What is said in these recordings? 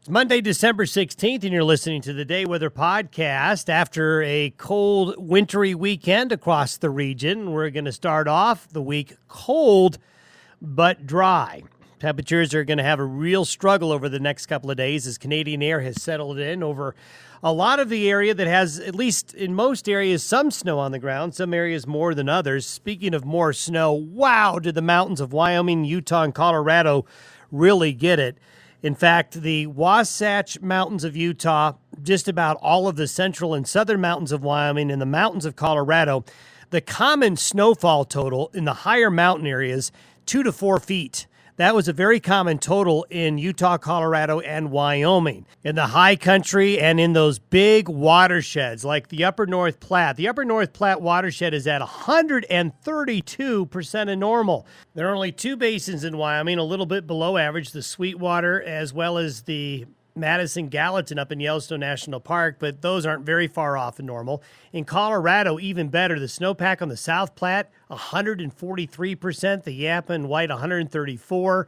Monday, December 16th, and you're listening to the Day Weather Podcast. After a cold, wintry weekend across the region, we're going to start off the week cold but dry. Temperatures are going to have a real struggle over the next couple of days as Canadian air has settled in over a lot of the area that has, at least in most areas, some snow on the ground, some areas more than others. Speaking of more snow, wow, did the mountains of Wyoming, Utah, and Colorado really get it. In fact, the Wasatch Mountains of Utah, just about all of the central and southern mountains of Wyoming, and the mountains of Colorado, the common snowfall total in the higher mountain areas, 2 to 4 feet. That was a very common total in Utah, Colorado, and Wyoming. In the high country and in those big watersheds like the Upper North Platte. The Upper North Platte watershed is at 132% of normal. There are only two basins in Wyoming, a little bit below average, the Sweetwater as well as the Madison-Gallatin up in Yellowstone National Park, but those aren't very far off of normal. In Colorado, even better, the snowpack on the South Platte, 143%, the Yampa and White, 134%,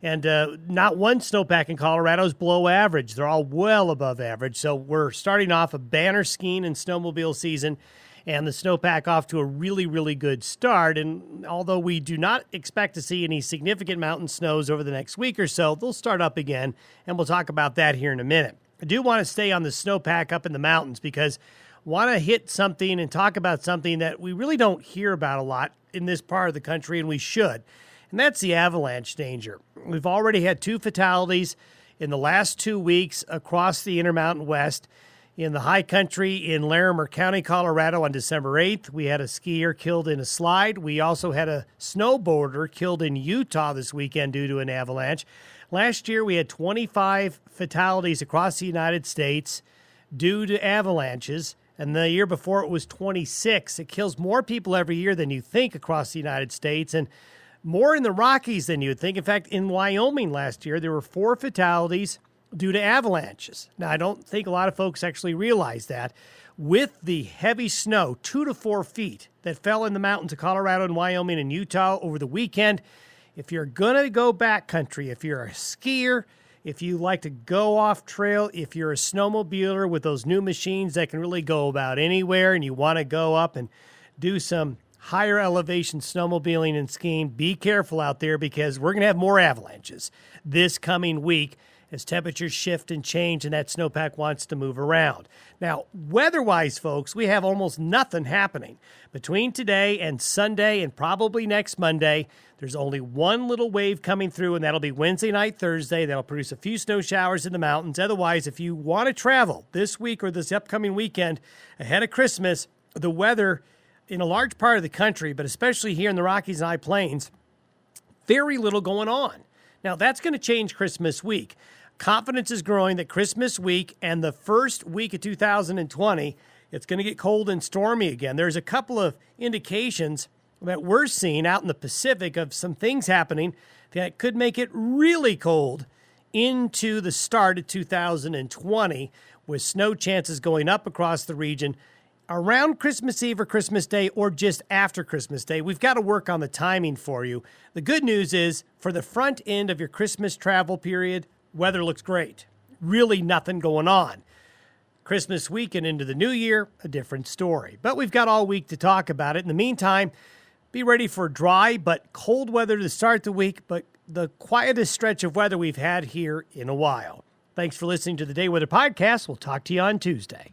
and not one snowpack in Colorado is below average. They're all well above average, so we're starting off a banner skiing and snowmobile season, and the snowpack off to a really, really good start. And although we do not expect to see any significant mountain snows over the next week or so, they'll start up again, and we'll talk about that here in a minute. I do want to stay on the snowpack up in the mountains because I want to hit something and talk about something that we really don't hear about a lot in this part of the country, and we should, and that's the avalanche danger. We've already had 2 fatalities in the last 2 weeks across the Intermountain West. In the high country in Larimer County, Colorado on December 8th, we had a skier killed in a slide. We also had a snowboarder killed in Utah this weekend due to an avalanche. Last year, we had 25 fatalities across the United States due to avalanches, and the year before it was 26. It kills more people every year than you think across the United States, and more in the Rockies than you would think. In fact, in Wyoming last year, there were 4 fatalities due to avalanches. Now, I don't think a lot of folks actually realize that. With the heavy snow, 2 to 4 feet, that fell in the mountains of Colorado and Wyoming and Utah over the weekend, if you're going to go backcountry, if you're a skier, if you like to go off trail, if you're a snowmobiler with those new machines that can really go about anywhere and you want to go up and do some higher elevation snowmobiling and skiing, be careful out there because we're going to have more avalanches this coming week as temperatures shift and change and that snowpack wants to move around. Now, weather-wise, folks, we have almost nothing happening. Between today and Sunday and probably next Monday, there's only one little wave coming through, and that'll be Wednesday night, Thursday. That'll produce a few snow showers in the mountains. Otherwise, if you want to travel this week or this upcoming weekend ahead of Christmas, the weather in a large part of the country, but especially here in the Rockies and High Plains, very little going on. Now, that's going to change Christmas week. Confidence is growing that Christmas week and the first week of 2020, it's going to get cold and stormy again. There's a couple of indications that we're seeing out in the Pacific of some things happening that could make it really cold into the start of 2020, with snow chances going up across the region around Christmas Eve or Christmas Day or just after Christmas Day. We've got to work on the timing for you. The good news is for the front end of your Christmas travel period, weather looks great. Really nothing going on. Christmas week and into the new year, a different story. But we've got all week to talk about it. In the meantime, be ready for dry but cold weather to start the week, but the quietest stretch of weather we've had here in a while. Thanks for listening to the Day Weather Podcast. We'll talk to you on Tuesday.